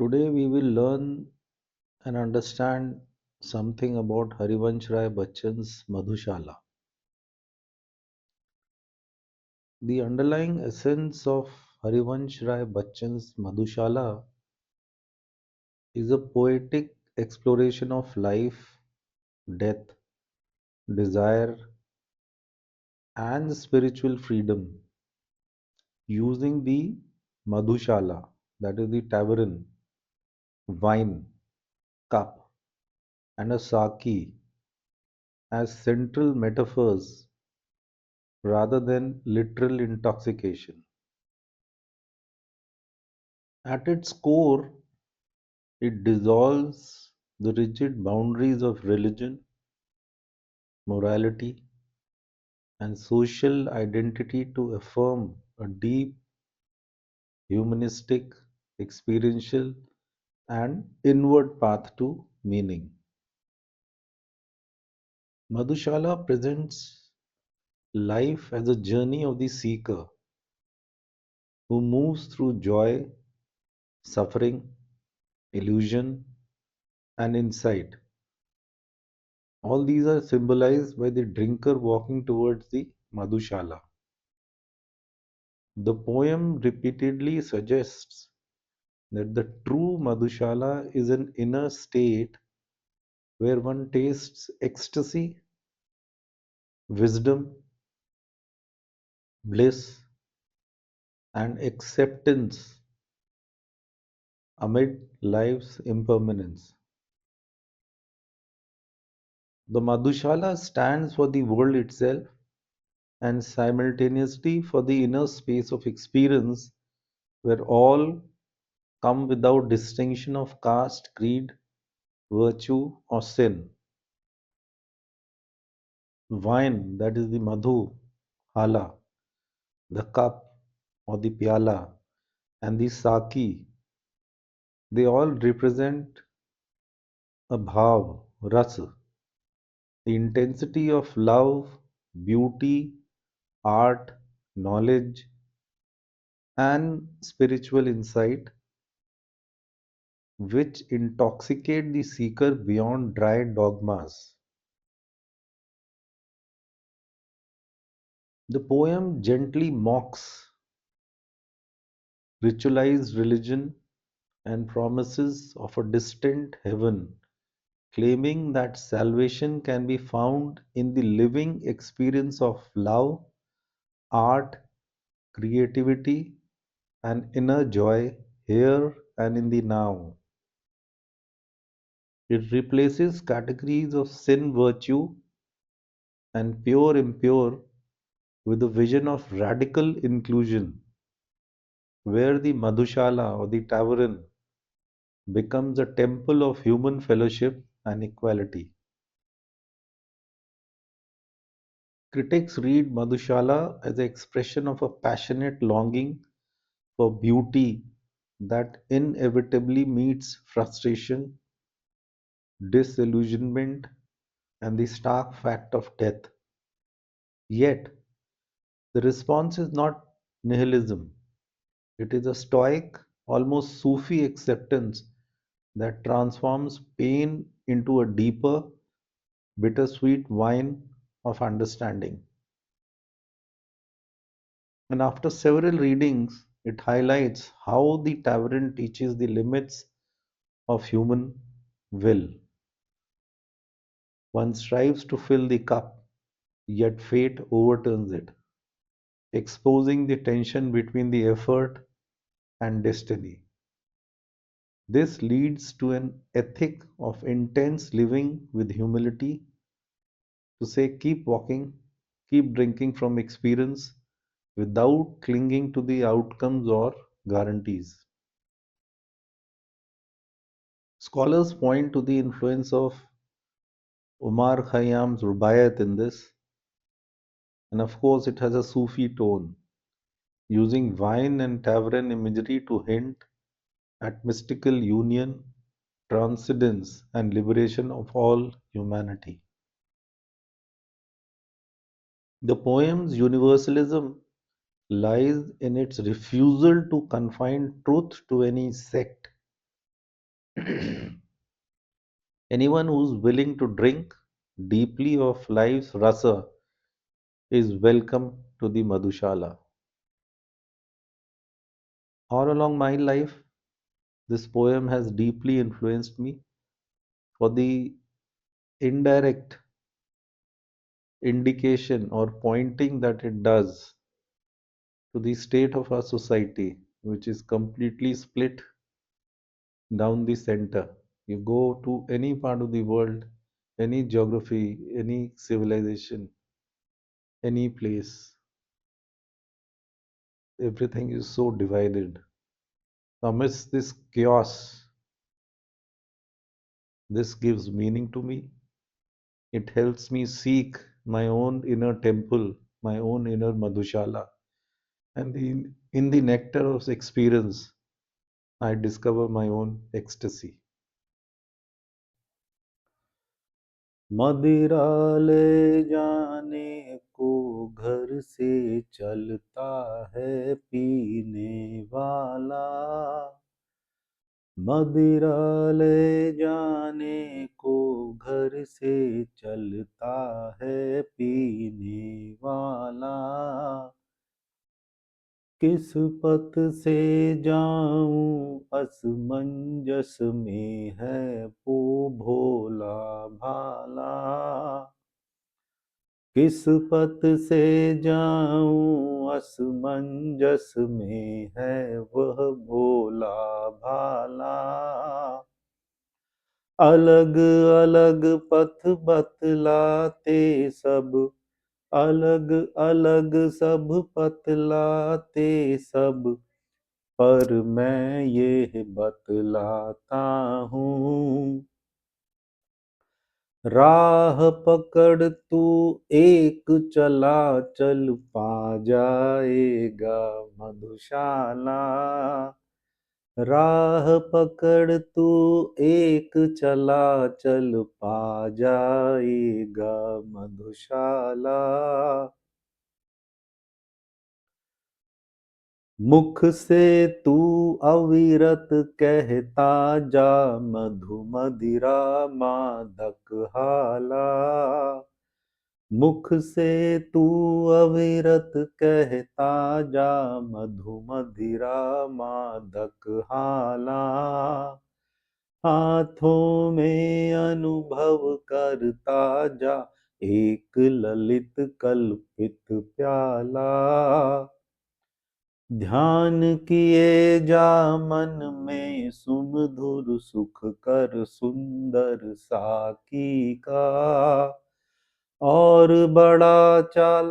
Today we will learn and understand something about Harivansh Rai Bachchan's Madhushala. The underlying essence of Harivansh Rai Bachchan's Madhushala is a poetic exploration of life, death, desire, and spiritual freedom using the Madhushala, that is the tavern, wine, cup, and a saki as central metaphors rather than literal intoxication. At its core, it dissolves the rigid boundaries of religion, morality, and social identity to affirm a deep, humanistic, experiential, and inward path to meaning. Madhushala presents life as a journey of the seeker who moves through joy, suffering, illusion, and insight. All these are symbolized by the drinker walking towards the Madhushala. The poem repeatedly suggests that the true Madhushala is an inner state where one tastes ecstasy, wisdom, bliss, and acceptance amid life's impermanence. The Madhushala stands for the world itself and simultaneously for the inner space of experience where all come without distinction of caste, creed, virtue, or sin. Wine, that is the madhu, hala, the cup or the pyala, and the saki, they all represent a bhav, rasa, the intensity of love, beauty, art, knowledge, and spiritual insight, which intoxicate the seeker beyond dry dogmas. The poem gently mocks ritualized religion and promises of a distant heaven, claiming that salvation can be found in the living experience of love, art, creativity, and inner joy here and in the now. It replaces categories of sin, virtue, and pure impure with a vision of radical inclusion, where the Madhushala or the tavern becomes a temple of human fellowship and equality. Critics read Madhushala as an expression of a passionate longing for beauty that inevitably meets frustration, disillusionment, and the stark fact of death. Yet, the response is not nihilism, it is a stoic, almost Sufi acceptance that transforms pain into a deeper, bittersweet wine of understanding. And after several readings, it highlights how the tavern teaches the limits of human will. One strives to fill the cup, yet fate overturns it, exposing the tension between the effort and destiny. This leads to an ethic of intense living with humility to say, keep walking, keep drinking from experience without clinging to the outcomes or guarantees. Scholars point to the influence of Umar Khayyam's Rubaiyat in this, and of course, it has a Sufi tone, using wine and tavern imagery to hint at mystical union, transcendence, and liberation of all humanity. The poem's universalism lies in its refusal to confine truth to any sect, Anyone who's willing to drink deeply of life's rasa is welcome to the Madhushala. All along my life, this poem has deeply influenced me for the indirect indication or pointing that it does to the state of our society, which is completely split down the center. You go to any part of the world, any geography, any civilization, any place, everything is so divided. Amidst this chaos, this gives meaning to me. It helps me seek my own inner temple, my own inner Madhushala. And in the nectar of experience, I discover my own ecstasy. मदिरा ले जाने को घर से चलता है पीने वाला, मदिरा ले जाने को घर से चलता है पीने वाला, किस पथ से जाऊं असमंजस में है वो भोला भाला, किस पथ से जाऊं असमंजस में है वह भोला भाला, अलग अलग पथ बतलाते सब, अलग अलग सब बतलाते सब, पर मैं ये बतलाता हूँ, राह पकड़ तू एक चला चल पा जाएगा मधुशाला, राह पकड़ तू एक चला चल पा जाएगा मधुशाला, मुख से तू अविरत कहता जा मधु मदिरा मादक हाला, मुख से तू अविरत कहता जा मधु मदिरा मादक हाला, हाथों में अनुभव करता जा एक ललित कल्पित प्याला, ध्यान किए जा मन में सुमधुर सुख कर सुंदर साकी का, और बड़ा चाल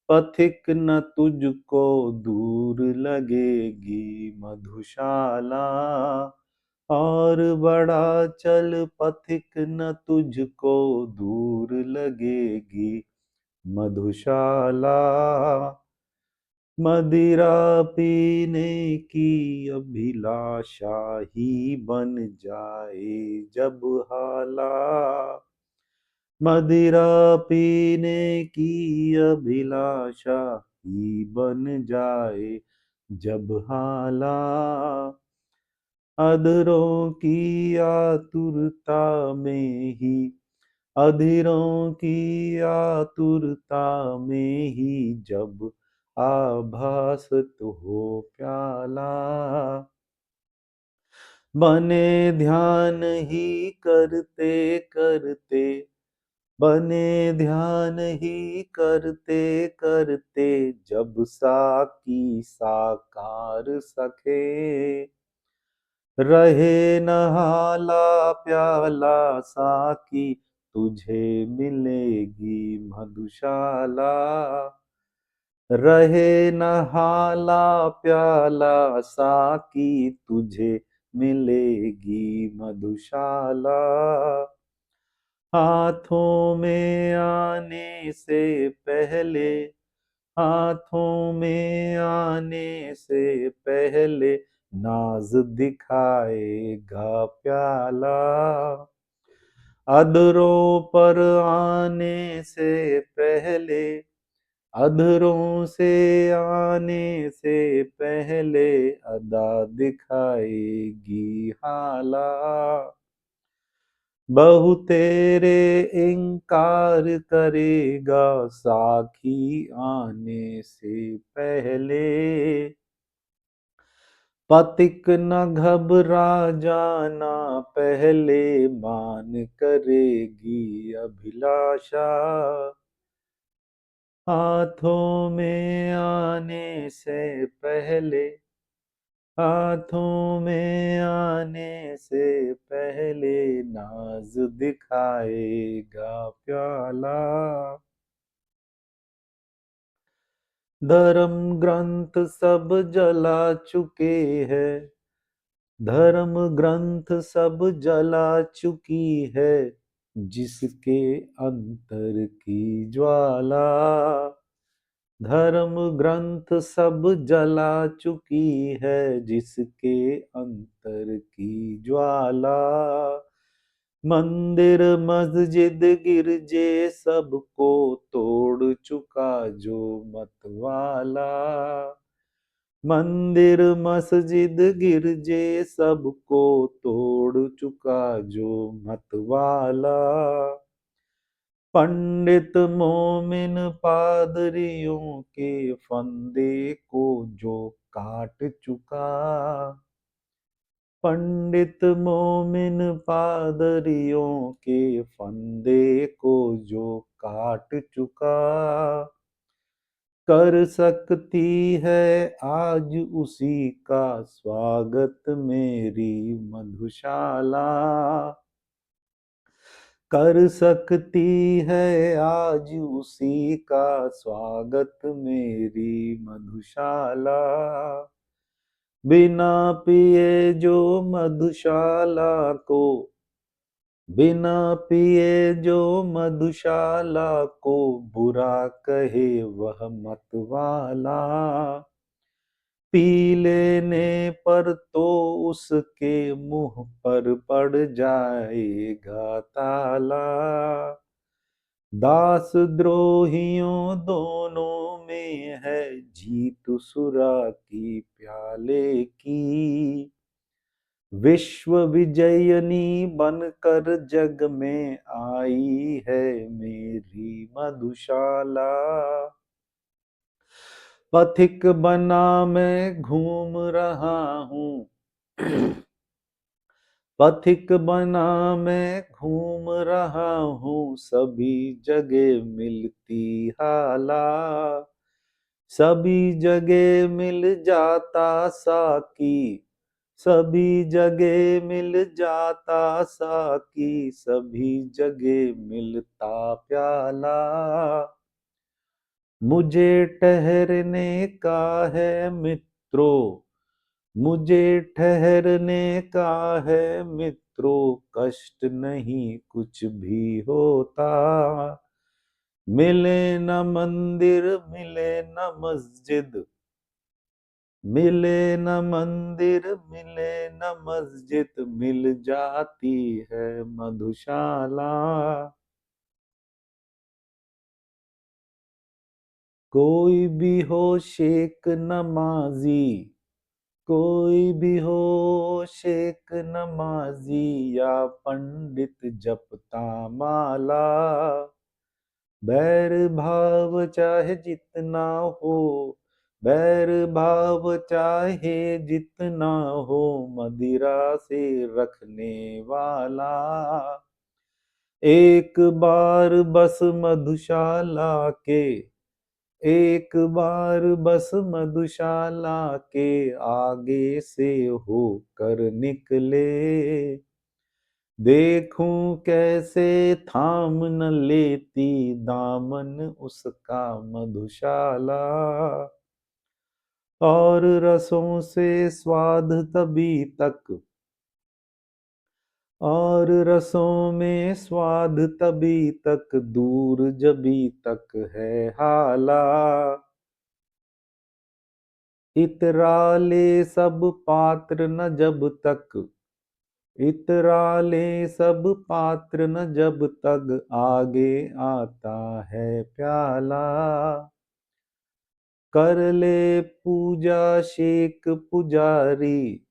पथिक न तुझको दूर लगेगी मधुशाला, और बड़ा चल पथिक न तुझको दूर लगेगी मधुशाला, मदिरा पीने की अभिलाषा ही बन जाए जब हाला, मदिरा पीने की अभिलाषा ही बन जाए जब हाला, अधरों की आतुरता में ही, अधीरों की आतुरता में ही जब आभासत हो प्याला, बने ध्यान ही करते करते, बने ध्यान ही करते करते जब साकी साकार सके, रहे न हाला प्याला साकी तुझे मिलेगी मधुशाला, रहे न हाला प्याला साकी तुझे मिलेगी मधुशाला, हाथों में आने से पहले, हाथों में आने से पहले नाज दिखाएगा प्याला, अधरों पर आने से पहले, अधरों से आने से पहले अदा दिखाएगी हाला। बहु तेरे इनकार करेगा साखी आने से पहले। पथिक न घबरा जाना पहले मान करेगी अभिलाषा। हाथों में आने से पहले, हाथों में आने से पहले नाज दिखाएगा प्याला। धर्म ग्रंथ सब जला चुके हैं, धर्म ग्रंथ सब जला चुकी है, जिसके अंतर की ज्वाला। धर्म ग्रंथ सब जला चुकी है, जिसके अंतर की ज्वाला। मंदिर मस्जिद गिरजे सबको तोड़ चुका जो मतवाला। मंदिर मस्जिद गिरजे सबको तोड़ चुका जो मतवाला। पंडित मोमिन पादरियों के फंदे को जो काट चुका। पंडित मोमिन पादरियों के फंदे को जो काट चुका। कर सकती है आज उसी का स्वागत मेरी मधुशाला। कर सकती है आज उसी का स्वागत मेरी मधुशाला। बिना पिए जो मधुशाला को, बिना पिए जो मधुशाला को बुरा कहे वह मतवाला। पी लेने पर तो उसके मुंह पर पड़ जाएगा ताला। दास द्रोहियों दोनों में है जीत सुरा की प्याले की। विश्व विजयनी बनकर जग में आई है मेरी मधुशाला। पथिक बना मैं घूम रहा हूँ, पथिक बना मैं घूम रहा हूँ, सभी जगह मिलती हाला। सभी जगह मिल जाता साकी, सभी जगह मिल जाता साकी, सभी जगह मिलता प्याला। मुझे ठहरने का है मित्रों, मुझे ठहरने का है मित्रों, कष्ट नहीं कुछ भी होता। मिले न मंदिर मिले न मस्जिद, मिले न मंदिर मिले न मस्जिद, मिल जाती है मधुशाला। कोई भी हो शेख नमाजी, कोई भी हो शेख नमाजी, या पंडित जपता माला। बैर भाव चाहे जितना हो, बैर भाव चाहे जितना हो, मदिरा से रखने वाला। एक बार बस मधुशाला के, एक बार बस मधुशाला के आगे से होकर निकले। देखूं कैसे थाम न लेती दामन उसका मधुशाला। और रसों से स्वाद तभी तक, और रसों में स्वाद तभी तक, दूर जभी तक है हाला। इतराले सब पात्र न जब तक, इतराले सब पात्र न जब तक, आगे आता है प्याला। कर ले पूजा शेख पुजारी,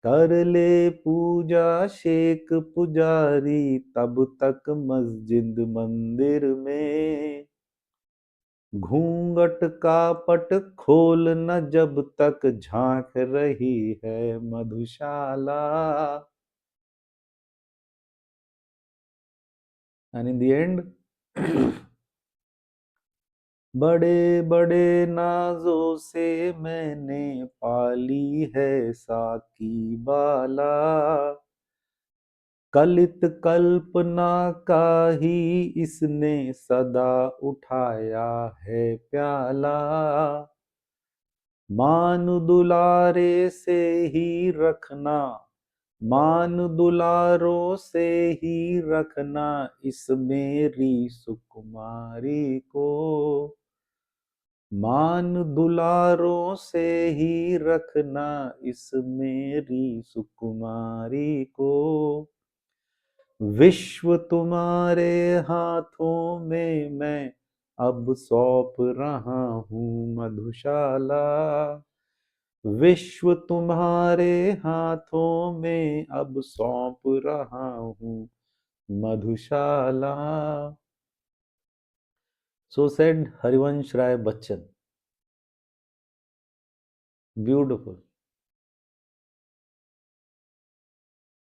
कर ले पूजा शेख पुजारी, तब तक मस्जिद मंदिर में घूंघट का पट खोल न, जब तक झांक रही है मधुशाला. And in the end, बड़े बड़े नाजों से मैंने पाली है साकी बाला, कलित कल्पना का ही इसने सदा उठाया है प्याला. मान दुलारे से ही रखना, मान दुलारों से ही रखना इस मेरी सुकुमारी को, मान दुलारों से ही रखना इस मेरी सुकुमारी को. विश्व तुम्हारे हाथों में मैं अब सौंप रहा हूँ मधुशाला, विश्व तुम्हारे हाथों में अब सौंप रहा हूँ मधुशाला. So said Harivansh Rai Bachchan. Beautiful.